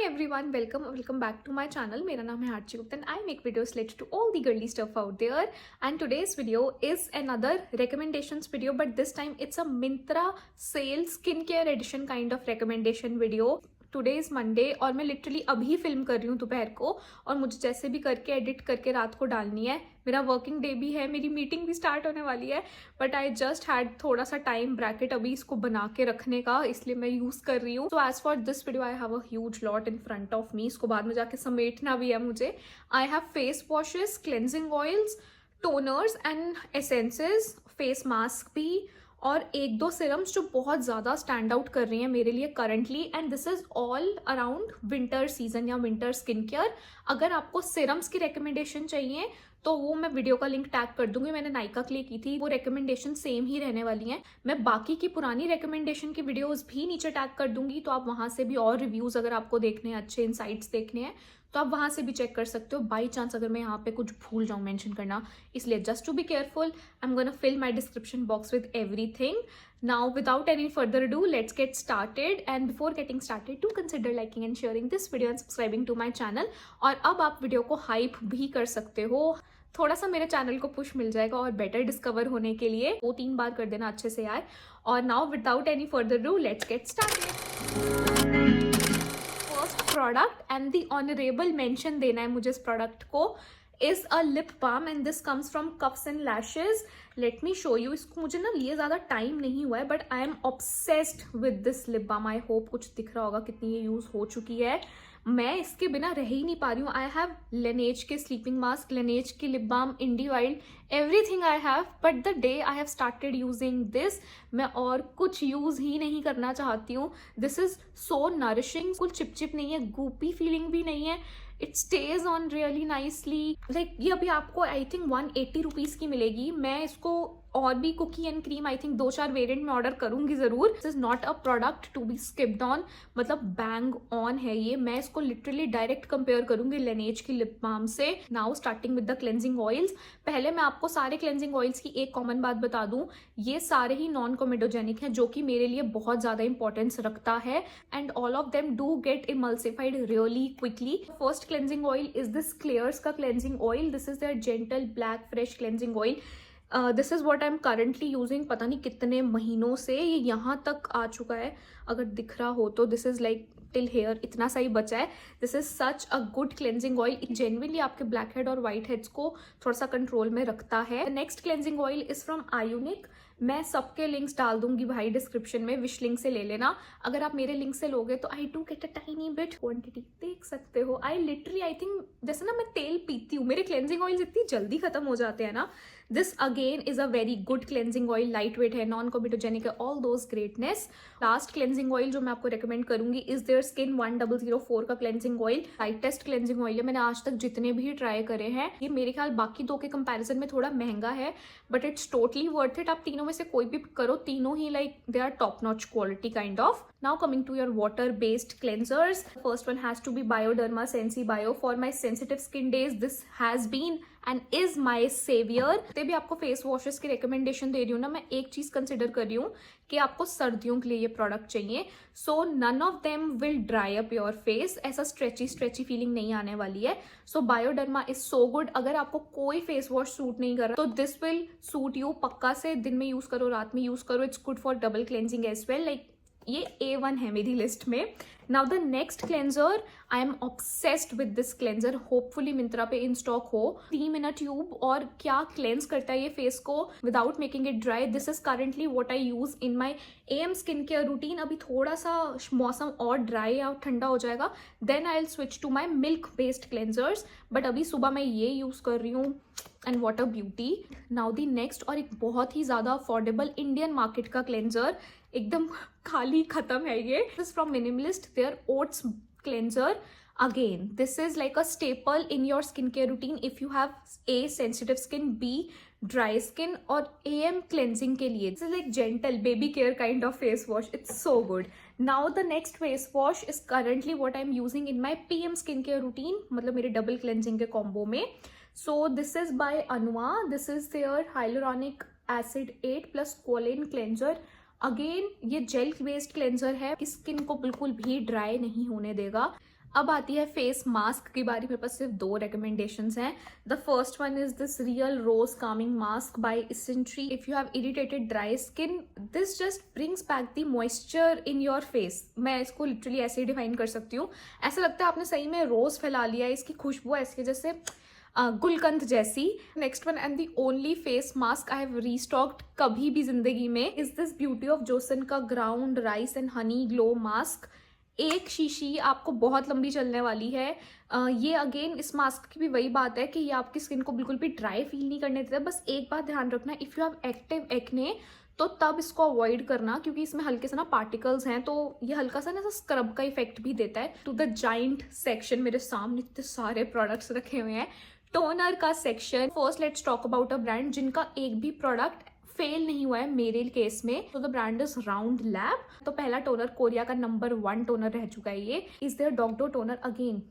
everyone, welcome back to my channel. मेरा नाम है आरची Gupta and I make videos related to all the girly stuff out there. And today's video is another recommendations video, but this time it's a Myntra sale skincare edition kind of recommendation video. Today is Monday और मैं literally अभी film कर रही हूँ दोपहर को, और मुझे जैसे भी करके एडिट करके रात को डालनी है. मेरा वर्किंग डे भी है, मेरी मीटिंग भी स्टार्ट होने वाली है, बट आई जस्ट हैड थोड़ा सा टाइम ब्रैकेट अभी इसको बना के रखने का, इसलिए मैं यूज़ कर रही हूँ. So as for this video I have a huge lot in front of me. इसको बाद में जाके समेटना भी है मुझे. I have face washes, cleansing oils, toners and essences, face mask भी, और एक दो सिरम्स जो बहुत ज़्यादा स्टैंड आउट कर रही हैं मेरे लिए currently. And this is all around winter season या विंटर स्किन केयर. अगर आपको सिरम्स की रिकमेंडेशन चाहिए तो वो मैं वीडियो का लिंक टैग कर दूंगी. मैंने नायका के लिए की थी, वो रिकमेंडेशन सेम ही रहने वाली हैं. मैं बाकी की पुरानी रिकमेंडेशन की वीडियोस भी नीचे टैग कर दूंगी, तो आप वहाँ से भी और रिव्यूज़ अगर आपको देखने हैं, अच्छे इनसाइट्स देखने हैं, तो आप वहाँ से भी चेक कर सकते हो. बाई चांस अगर मैं यहाँ पे कुछ भूल जाऊँ मेंशन करना, इसलिए just to be careful I am gonna fill my description box with everything. Now without any further ado, let's get started. And before getting started, do consider liking and sharing this video and subscribing to my channel. और अब आप video को hype भी कर सकते हो, थोड़ा सा मेरे चैनल को पुश मिल जाएगा और बेटर डिस्कवर होने के लिए 2-3 बार कर देना अच्छे से यार. और now without any further do let's get started. First product and the honourable mention देना है मुझे इस प्रोडक्ट को, is a lip balm and this comes from Cuffs and Lashes. Let me show you. इसको मुझे ना लिए ज़्यादा टाइम नहीं हुआ है, but I am obsessed with this lip balm. I hope कुछ दिख रहा होगा कितनी ये यूज़ हो चुकी है. मैं इसके बिना रह ही नहीं पा रही हूँ. आई हैव Laneige के स्लीपिंग मास्क, Laneige की lip balm, indie wild, everything I have, but the day I have started using this, मैं और कुछ यूज़ ही नहीं करना चाहती हूँ. This is so nourishing. कुछ चिपचिप नहीं है, गूपी फीलिंग भी नहीं है. It stays on really nicely. Like ये अभी आपको आई थिंक 180 रुपीज़ की मिलेगी. मैं इसको और भी cookie and cream I think 2-4 variant में ऑर्डर करूंगी ज़रूर. This is not a product to be skipped on, मतलब बैंग ऑन है ये. मैं इसको लिटरली डायरेक्ट कंपेयर करूंगी Laneige की लिप बाम से. Now starting with the cleansing oils. पहले मैं आपको सारे क्लेंजिंग ऑयल्स की एक कॉमन बात बता दूं, ये सारे ही नॉन कोमेडोजेनिक हैं, जो कि मेरे लिए बहुत ज़्यादा इंपॉर्टेंस रखता है. And all of them do get emulsified really quickly. First cleansing oil is this Klairs का cleansing oil. This is their gentle black fresh cleansing oil. This is what I am currently using. पता नहीं कितने महीनों से ये यहाँ तक आ चुका है, अगर दिख रहा हो तो. This is like till here, इतना सा ही बचा है. This is such a good cleansing oil. Genuinely आपके ब्लैक हेड और वाइट हेड्स को थोड़ा सा कंट्रोल में रखता है. Next cleansing oil is from ionic. मैं सबके लिंक्स डाल दूंगी भाई डिस्क्रिप्शन में, विश लिंक से ले लेना. अगर आप मेरे लिंक से लोगे तो I do get a tiny bit quantity, देख सकते हो. आई लिटरली आई थिंक जैसे ना मैं तेल पीती हूँ, मेरे क्लेंजिंग ऑयल्स इतनी जल्दी खत्म हो जाते हैं ना. This again is a very good cleansing oil. Light weight है, नॉन कोमेडोजेनिक है, all those greatness. Last cleansing oil जो मैं आपको रिकमेंड करूंगी इज देयर स्किन 1004 का cleansing oil. Lightest cleansing oil है. मैंने आज तक जितने भी ट्राई करे हैं, ये मेरे ख्याल बाकी दो के कंपैरिजन में थोड़ा महंगा है, but it's totally worth it. आप तीनों में से कोई भी करो, तीनों ही like they are top notch quality kind of. Now coming to your water based cleansers, first one has to be Bioderma Sensi Bio. For my sensitive skin days this has been and is my savior. ते भी आपको face washes की recommendation दे रही हूँ ना, मैं एक चीज कंसिडर कर रही हूँ कि आपको सर्दियों के लिए ये प्रोडक्ट चाहिए. So none of them will dry up your face. ऐसा स्ट्रेची फीलिंग नहीं आने वाली है. So Bioderma is so good. अगर आपको कोई फेस वॉश सूट नहीं कर रहा तो दिस विल सूट यू पक्का से. दिन में यूज करो, रात में यूज करो. It's good for double cleansing as well. Like ये A1 है मेरी लिस्ट में. Now the next cleanser, I am obsessed with this cleanser. Hopefully Myntra पे इन स्टॉक हो. 3 मिनट ट्यूब, और क्या क्लेंस करता है ये फेस को without making it dry. This is currently what I use in my AM skin care routine. अभी थोड़ा सा मौसम और ड्राई और ठंडा हो जाएगा, then I will switch to my milk based cleansers. But अभी सुबह मैं ये यूज कर रही हूँ, and what a beauty. Now the next, और एक बहुत ही ज्यादा अफोर्डेबल इंडियन मार्केट का क्लेंजर, एकदम खाली खत्म है ये. This from Minimalist, their oats cleanser. Again this is like a staple in your skin care routine if you have A sensitive skin, B dry skin, और AM क्लेंजिंग के लिए. This is like gentle baby care kind of face wash. It's so good. Now the next face wash is currently what I am using in my PM skin care routine, मतलब मेरे double cleansing के combo में. So this is by Anua. This is their hyaluronic acid 8 plus collagen cleanser. Again ये gel based cleanser है, skin को बिल्कुल भी dry नहीं होने देगा. अब आती है फेस मास्क की बारी। मेरे पास सिर्फ 2 रिकमेंडेशंस हैं। The first one is this real rose calming mask by Isntree. If you have irritated dry skin, this just brings back the moisture in your face. मैं इसको लिटरली ऐसे ही डिफाइन कर सकती हूँ। ऐसा लगता है आपने सही में रोज फैला लिया है, इसकी खुशबू ऐसी जैसे गुलकंद जैसी। Next one and the only face mask I have restocked कभी भी जिंदगी में is this Beauty of Joseon का ground rice and honey glow mask. एक शीशी आपको बहुत लंबी चलने वाली है। ये अगेन इस मास्क की भी वही बात है कि ये आपकी स्किन को बिल्कुल भी ड्राई फील नहीं करने देता। बस एक बात ध्यान रखना, if you have active acne तो तब इसको अवॉइड करना, क्योंकि इसमें हल्के से ना पार्टिकल्स हैं, तो ये हल्का सा ना ऐसा स्क्रब का इफेक्ट भी देता है। टू द जाइंट सेक्शन, मेरे सामने इतने सारे प्रोडक्ट्स रखे हुए हैं। टोनर का section, first let's talk about a brand जिनका एक भी प्रोडक्ट फेल नहीं हुआ है मेरे केस में। तो the brand is Round Lab. तो पहला टोनर, कोरिया का नंबर 1 टोनर रह चुका है ये। Is their doctor toner again,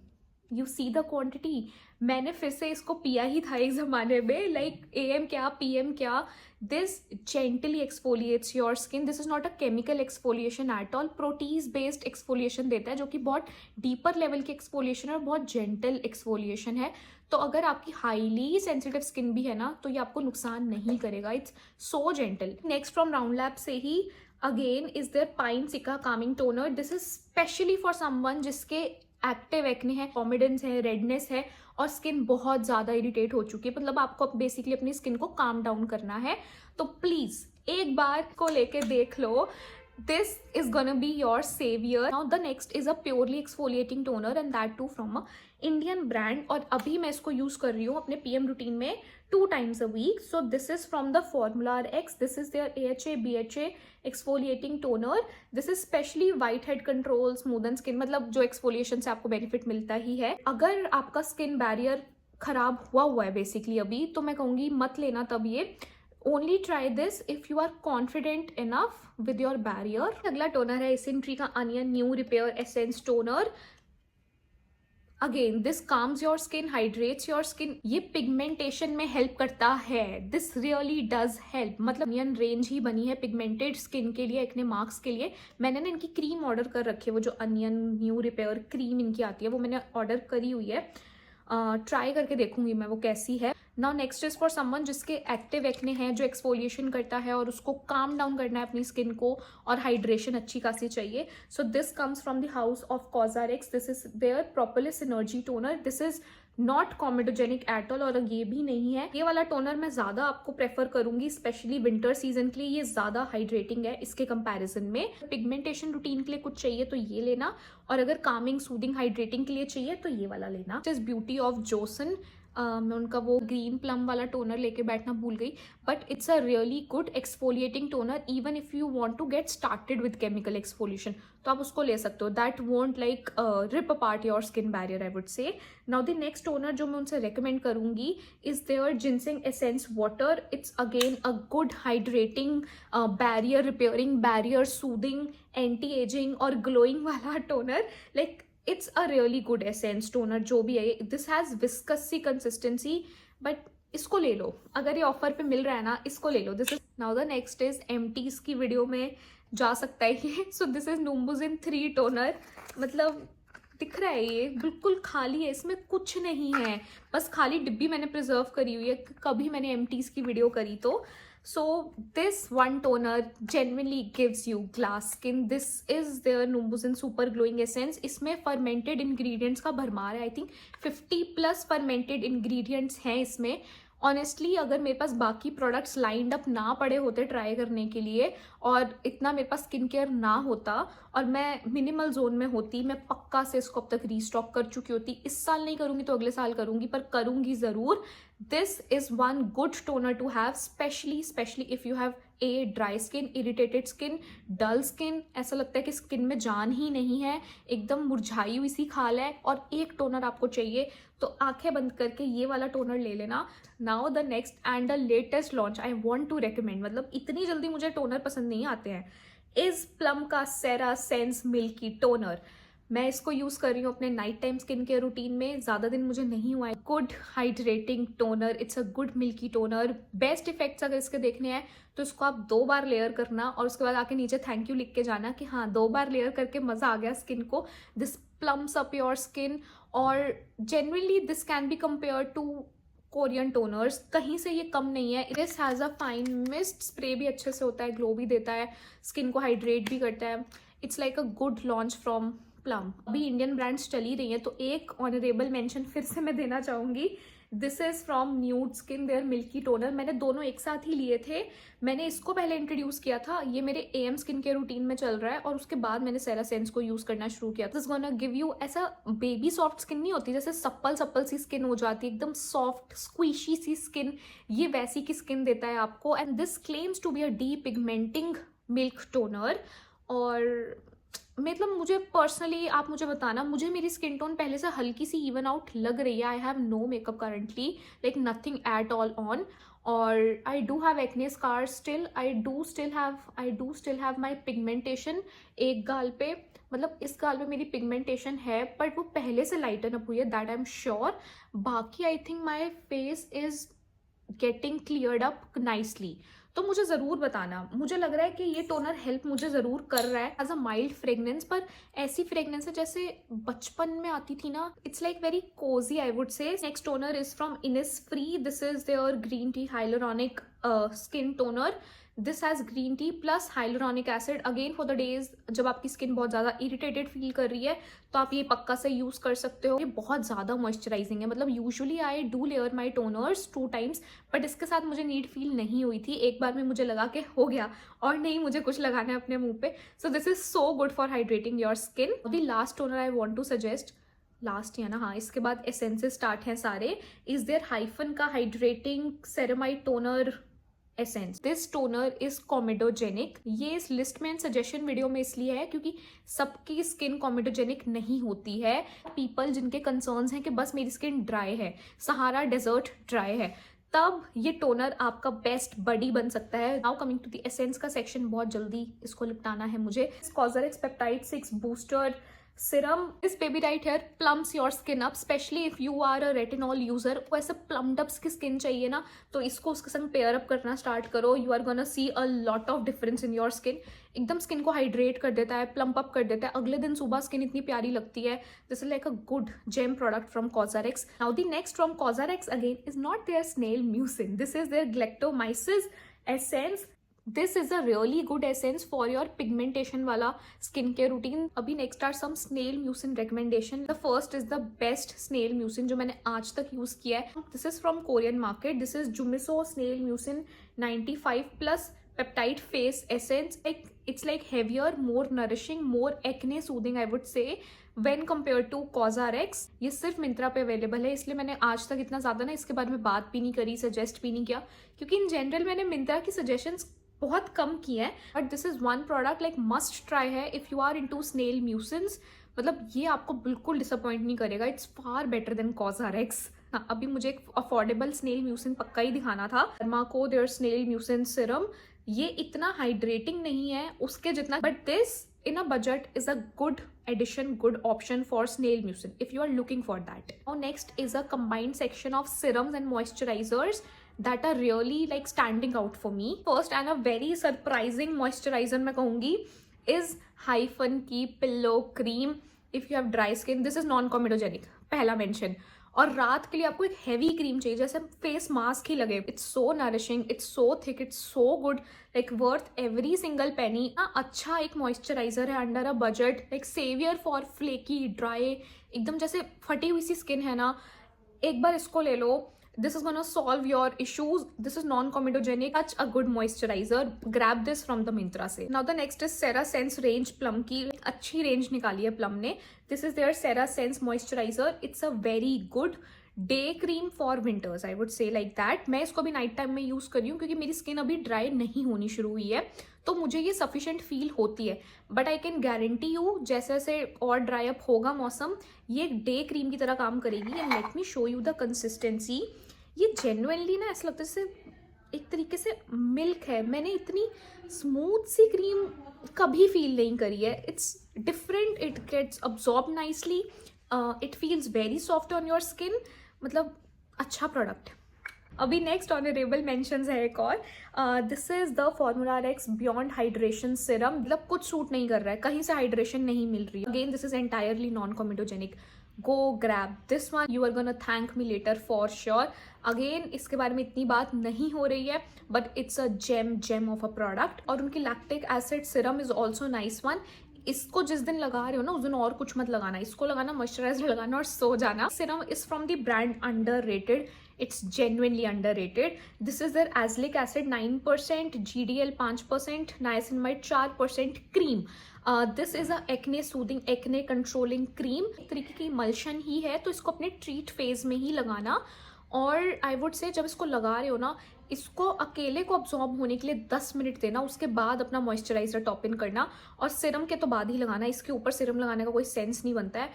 you see the quantity. मैंने फिर से इसको पिया ही था एक जमाने में, लाइक AM क्या PM क्या। This gently exfoliates your skin. This is not a chemical exfoliation at all, proteases based exfoliation देता है, जो कि बहुत डीपर लेवल की एक्सफोलिएशन है और बहुत जेंटल एक्सफोलिएशन है। तो अगर आपकी हाईली सेंसिटिव स्किन भी है ना, तो ये आपको नुकसान नहीं करेगा। It's so gentle. Next from round lab से ही अगेन इज देयर पाइन सिका Kameng toner. This is specially for someone जिसके एक्टिव एक्ने है, कॉमिडेंस है, रेडनेस है और स्किन बहुत ज़्यादा इरिटेट हो चुकी है। मतलब आपको बेसिकली अपनी स्किन को काम डाउन करना है, तो प्लीज़ एक बार को लेके देख लो। This is gonna be your savior. Now the next is a purely exfoliating toner and that too from a Indian brand. और अभी मैं इसको यूज कर रही हूँ अपने PM रूटीन में 2 times a week. So this is from the Formula X. This is their AHA BHA exfoliating toner. This is specially whitehead control, smoothen skin. मतलब जो exfoliation से आपको benefit मिलता ही है। अगर आपका skin barrier खराब हुआ है बेसिकली अभी, तो मैं कहूँगी मत लेना तब ये। Only try this if you are confident enough with your barrier. अगला टोनर है इसेंट्री का onion new repair essence toner. Again this calms your skin, hydrates your skin. ये पिगमेंटेशन में हेल्प करता है। This really does help. मतलब onion range ही बनी है पिगमेंटेड स्किन के लिए, एक्ने मार्क्स के लिए। मैंने ना इनकी क्रीम ऑर्डर कर रखी है, वो जो अनियन न्यू रिपेयर क्रीम इनकी आती है वो मैंने ऑर्डर करी हुई है। ट्राई करके देखूंगी मैं वो कैसी है। Now next is for someone जिसके एक्टिव एक्ने हैं, जो एक्सफोलिएशन करता है और उसको काम डाउन करना है अपनी स्किन को और हाइड्रेशन अच्छी खासी चाहिए। So this comes from the house of COSRX. This is their propolis energy toner. This is not comedogenic at all, और ये भी नहीं है। ये वाला टोनर मैं ज़्यादा आपको प्रेफर करूंगी, स्पेशली विंटर सीजन के लिए। ये ज़्यादा हाइड्रेटिंग है इसके कंपैरिजन में। पिगमेंटेशन रूटीन के लिए कुछ चाहिए तो ये लेना, और अगर कामिंग सूदिंग हाइड्रेटिंग के लिए चाहिए तो ये वाला लेना। It is beauty of Jason. मैं उनका वो ग्रीन प्लम वाला टोनर लेके बैठना भूल गई, but it's a really good exfoliating toner. Even if you want to get started with chemical exfoliation तो आप उसको ले सकते हो। That won't like rip apart your skin barrier, I would say. Now the next toner जो मैं उनसे recommend करूंगी is their ginseng essence water. It's again a good hydrating, barrier repairing, barrier soothing, anti ageing और glowing वाला toner. Like it's a really good essence toner जो भी है। This has viscous सी कंसिस्टेंसी, बट इसको ले लो, अगर ये ऑफर पे मिल रहा है ना, इसको ले लो। This is now the next is empties की वीडियो में जा सकता है ये। So this is Numbuzin 3 toner. मतलब दिख रहा है ये बिल्कुल खाली है, इसमें कुछ नहीं है, बस खाली डिब्बी मैंने प्रिजर्व करी हुई है, कभी मैंने एमटीज की वीडियो करी तो। So this one toner genuinely gives you glass skin. This is their Numbuzin Super Glowing Essence. इसमें fermented ingredients का भरमार है। I think 50+ fermented ingredients हैं इसमें। ऑनेस्टली अगर मेरे पास बाकी प्रोडक्ट्स लाइंड अप ना पड़े होते ट्राई करने के लिए, और इतना मेरे पास स्किन केयर ना होता और मैं मिनिमल जोन में होती, मैं पक्का से इसको अब तक रीस्टॉक कर चुकी होती। इस साल नहीं करूँगी तो अगले साल करूँगी, पर करूँगी ज़रूर। This is one good toner to have, specially if you have a dry skin, irritated skin, dull skin, ऐसा लगता है कि स्किन में जान ही नहीं है, एकदम मुरझाई हुई सी खाल है, और एक टोनर आपको चाहिए तो आंखें बंद करके ये वाला टोनर ले लेना। Now the next and the latest launch I want to recommend, मतलब इतनी जल्दी मुझे टोनर पसंद नहीं आते हैं, इज प्लम का सेरा सेंस मिल्की टोनर। मैं इसको यूज़ कर रही हूँ अपने night time skin care routine में, ज़्यादा दिन मुझे नहीं हुआ है। Good hydrating toner, it's a good milky toner. Best effects अगर इसके देखने हैं तो इसको आप 2 बार लेयर करना और उसके बाद आके नीचे थैंक यू लिख के जाना कि हाँ 2 बार लेयर करके मज़ा आ गया स्किन को। This plumps up your skin, और generally this can be compared to Korean toners, कहीं से ये कम नहीं है. This has a fine mist, spray भी अच्छे से होता है, ग्लो भी देता है, स्किन को हाइड्रेट भी करता है. It's like a good launch from plum. अभी इंडियन ब्रांड्स चली रही हैं, तो एक ऑनरेबल मेंशन फिर से मैं देना चाहूँगी. This is from Nude Skin, their milky toner. मैंने दोनों एक साथ ही लिए थे. मैंने इसको पहले इंट्रोड्यूस किया था, ये मेरे एम स्किन के रूटीन में चल रहा है, और उसके बाद मैंने सेरासेंस को यूज़ करना शुरू किया. दिस गोना गिव यू, ऐसा बेबी सॉफ्ट स्किन नहीं होती, जैसे सप्पल सप्पल सी स्किन हो जाती है, एकदम सॉफ्ट स्क्वीशी सी स्किन, ये वैसी की स्किन देता है आपको. And this claims to be a depigmenting milk toner. और मतलब मुझे पर्सनली, आप मुझे बताना, मुझे मेरी स्किन टोन पहले से हल्की सी इवन आउट लग रही है. I have no makeup currently, like nothing at all on. और I do have acne scars still. I do still have my pigmentation एक गाल पे, मतलब इस गाल पे मेरी पिगमेंटेशन है, बट वो पहले से लाइटन अप हुई है, दैट आई एम श्योर. बाकी I think my face is getting cleared up nicely. तो मुझे ज़रूर बताना, मुझे लग रहा है कि ये टोनर हेल्प मुझे ज़रूर कर रहा है. एज अ माइल्ड फ्रेगनेंस, पर ऐसी फ्रेगनेंस है जैसे बचपन में आती थी ना. It's like very cosy, I would say. Next toner is from Innisfree. This is their green tea hyaluronic skin toner. This has green tea plus hyaluronic acid, again for the days जब आपकी skin बहुत ज़्यादा irritated feel कर रही है, तो आप ये पक्का से यूज़ कर सकते हो. ये बहुत ज़्यादा मॉइस्चराइजिंग है. मतलब usually I do layer my toners 2 times, but इसके साथ मुझे नीड फील नहीं हुई थी. एक बार में मुझे लगा कि हो गया और नहीं मुझे कुछ लगाना है अपने मुंह पे. So this is so good for hydrating your skin. The last toner I want to suggest, last है ना, हाँ, इसके बाद एसेंसेस स्टार्ट हैं सारे. इज देयर हाइफन का hydrating ceramide toner essence. This toner is comedogenic. ये इस लिस्ट में सजेशन वीडियो में इसलिए है क्योंकि सबकी स्किन कॉमेडोजेनिक नहीं होती है. पीपल जिनके कंसर्न्स हैं कि बस मेरी स्किन ड्राई है, सहारा डेजर्ट ड्राई है, तब ये टोनर आपका बेस्ट बडी बन सकता है. Now coming to the essence का सेक्शन, बहुत जल्दी इसको निपटाना है मुझे. COSRX peptide 6 booster serum. This baby right here plumps your skin up, specially if you are a retinol user. को ऐसे प्लम्ड अप की स्किन चाहिए ना, तो इसको उसके संग पेयर अप करना स्टार्ट करो. You are gonna see a lot of difference in your skin. एकदम स्किन को हाइड्रेट कर देता है, प्लम्प अप कर देता है, अगले दिन सुबह स्किन इतनी प्यारी लगती है. This is like a good gem product from COSRX. Now the next from COSRX again is not their snail mucin. This is their galactomyces essence. This is a really good essence for your pigmentation वाला skin care routine. अभी next are some snail mucin recommendation. The first is the best snail mucin जो मैंने आज तक use किया है. This is from Korean market. This is जुमिसो snail mucin 95+ peptide face essence. It's like heavier, more nourishing, more acne soothing, I would say, when compared to COSRX. ये सिर्फ मिंत्रा पे available है, इसलिए मैंने आज तक इतना ज़्यादा ना इसके बारे में बात भी नहीं करी, सजेस्ट भी नहीं किया, क्योंकि इन जनरल मैंने मिंत्रा की सजेशंस बहुत कम की है. But this is one product like must try है if you are into snail mucins. मतलब ये आपको बिल्कुल डिसअपॉइंट नहीं करेगा. It's far better than COSRX. हाँ, अभी मुझे एक अफोर्डेबल स्नेल म्यूसिन पक्का ही दिखाना था. Dermaco their snail mucin serum. ये इतना हाइड्रेटिंग नहीं है उसके जितना, but this in a budget is a good addition, good option for snail mucin if you are looking for that. Now next is a combined section of serums and moisturizers that are really like standing out for me. First and a very surprising moisturizer मैं कहूँगी is Hyphen की Pillow Cream. If you have dry skin, this is non-comedogenic, पहला mention. और रात के लिए आपको एक हैवी क्रीम चाहिए, जैसे फेस मास्क ही लगे. It's so nourishing, it's so thick, it's so good, like worth every single penny. अच्छा एक मॉइस्चराइजर है under a budget, like saviour for flaky dry, एकदम जैसे फटी हुई सी स्किन है ना, एक बार इसको ले लो. This is gonna solve your issues. This is non-comedogenic. Such a good moisturizer. Grab this from the Myntra से. Now the next is CeraSense range Plum की अच्छी range निकाली है Plum ने. This is their CeraSense moisturizer. It's a very good day cream for winters. I would say like that. मैं इसको भी night time में यूज़ कर रही हूँ क्योंकि मेरी स्किन अभी ड्राई नहीं होनी शुरू हुई है, तो मुझे ये सफिशिएंट फील होती है. But I can guarantee you जैसे जैसे और ड्राई अप होगा मौसम, ये डे क्रीम की तरह काम करेगी. And let me show you the consistency. ये जेन्युइनली ना ऐसा लगता है जैसे एक तरीके से मिल्क है. मैंने इतनी स्मूथ सी क्रीम कभी फील नहीं करी है. It's different, it gets absorb nicely, it feels very soft on your skin. मतलब अच्छा प्रोडक्ट. अभी नेक्स्ट ऑनरेबल मेंशंस है एक और, this is the formula x beyond hydration Siram. मतलब कुछ सूट नहीं कर रहा है, कहीं से हाइड्रेशन नहीं मिल रही है। Again this is entirely non comedogenic. Go grab this one, you are gonna thank me later for sure. Again इसके बारे में इतनी बात नहीं हो रही है, but it's a gem of a product. और उनकी lactic acid serum is also nice one. इसको जिस दिन लगा रहे हो ना उस दिन और कुछ मत लगाना, इसको लगाना, मॉइस्चराइजर लगाना और सो जाना। Serum is from the brand Underrated, it's genuinely underrated. This is their azelaic acid 9%, GDL 5%, niacinamide 4%, cream. This is a acne soothing, acne controlling cream. एक तरीके की मल्शन ही है, तो इसको अपने ट्रीट फेज में ही लगाना। और आई वुड से जब इसको लगा रहे हो ना, इसको अकेले को अब्जॉर्ब होने के लिए 10 मिनट देना, उसके बाद अपना मॉइस्चराइजर टॉप इन करना। और सिरम के तो बाद ही लगाना, इसके ऊपर सिरम लगाने का कोई सेंस नहीं बनता है।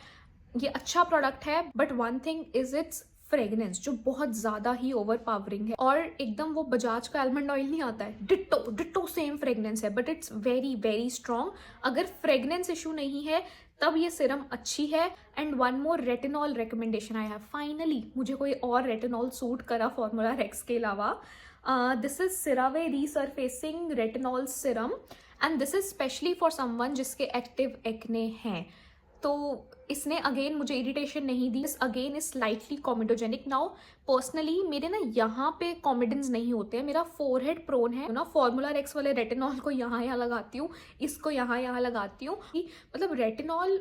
ये अच्छा प्रोडक्ट है, but one thing is it's fragrance, जो बहुत ज़्यादा ही ओवर पावरिंग है। और एकदम वो बजाज का आलमंड ऑयल नहीं आता है, डिट्टो सेम फ्रेगनेंस है, but it's very very strong. अगर फ्रेगनेंस इशू नहीं है तब ये सिरम अच्छी है। And one more retinol recommendation I have, finally मुझे कोई और रेटिनॉल सूट करा फॉर्मूला एक्स के अलावा। This is CeraVe resurfacing retinol serum, and this is specially for someone जिसके एक्टिव एक्ने हैं। तो इसने अगेन मुझे इरिटेशन नहीं दी। Again is slightly comedogenic. Now personally मेरे ना यहाँ पे कॉमेडिन्स नहीं होते हैं, मेरा फोरहेड प्रोन है ना। फॉर्मूला एक्स वाले रेटिनॉल को यहाँ लगाती हूँ, इसको यहाँ लगाती हूँ। मतलब रेटिनॉल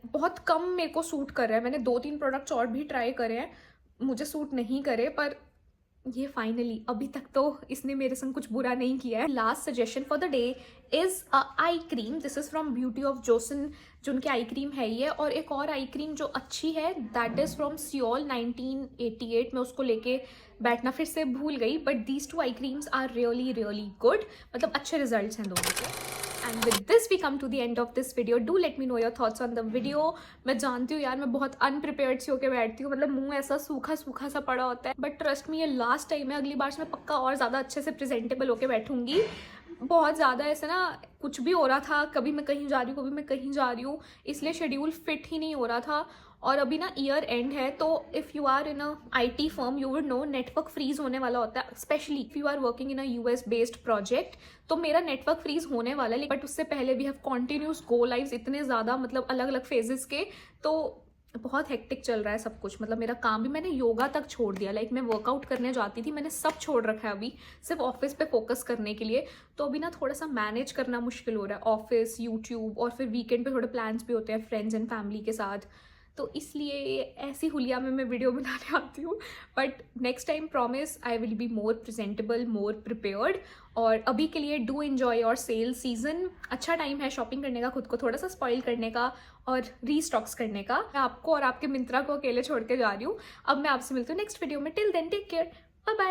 बहुत कम मेरे को सूट कर रहा है। मैंने 2-3 प्रोडक्ट्स और भी ट्राई करे हैं, मुझे सूट नहीं करे, पर ये फाइनली अभी तक तो इसने मेरे संग कुछ बुरा नहीं किया है। Last suggestion for the day is a eye cream. This is from beauty of Jason, जो उनकी आई क्रीम है ये। और एक और आई क्रीम जो अच्छी है, दैट इज फ्रॉम सियोल 1988। मैं उसको लेके बैठना फिर से भूल गई, but these 2 eye creams are really really good. मतलब अच्छे रिजल्ट्स हैं दोनों के। And with this we come to the end of this video. Do let me know your thoughts on the video. मैं जानती हूँ यार, मैं बहुत अनप्रिपेयर्ड सी होकर बैठती हूँ, मतलब मुंह ऐसा सूखा सा पड़ा होता है, बट ट्रस्ट मी ये लास्ट टाइम है। अगली बार से मैं पक्का और ज़्यादा अच्छे से प्रेजेंटेबल होकर बैठूंगी। बहुत ज़्यादा ऐसे ना कुछ भी हो रहा था, कभी मैं कहीं जा रही हूँ, कभी मैं कहीं जा रही हूँ, इसलिए शेड्यूल फिट ही नहीं हो रहा था। और अभी ना ईयर एंड है, तो if you are in a IT firm you would know network freeze होने वाला होता है, specially if you are working in a US based project. तो मेरा नेटवर्क फ्रीज होने वाला है, बट उससे पहले भी हैव कॉन्टिन्यूस गो लाइव्स, इतने ज़्यादा मतलब अलग अलग फेजेस के। तो बहुत हेक्टिक चल रहा है सब कुछ। मतलब मेरा काम भी, मैंने योगा तक छोड़ दिया। लाइक मैं वर्कआउट करने जाती थी, मैंने सब छोड़ रखा है अभी, सिर्फ ऑफिस पे फोकस करने के लिए। तो अभी ना थोड़ा सा मैनेज करना मुश्किल हो रहा है, ऑफिस, यूट्यूब, और फिर वीकेंड पे थोड़े प्लान्स भी होते हैं फ्रेंड्स एंड फैमिली के साथ। तो इसलिए ऐसी हुलिया में मैं वीडियो बनाने आती हूँ। But next time promise I will be more presentable, more prepared. और अभी के लिए do enjoy your sale season. अच्छा टाइम है शॉपिंग करने का, खुद को थोड़ा सा स्पॉइल करने का और रीस्टॉक्स करने का। मैं आपको और आपके मिंत्रा को अकेले छोड़ के जा रही हूँ। अब मैं आपसे मिलती हूँ नेक्स्ट वीडियो में। Till then take care, bye bye.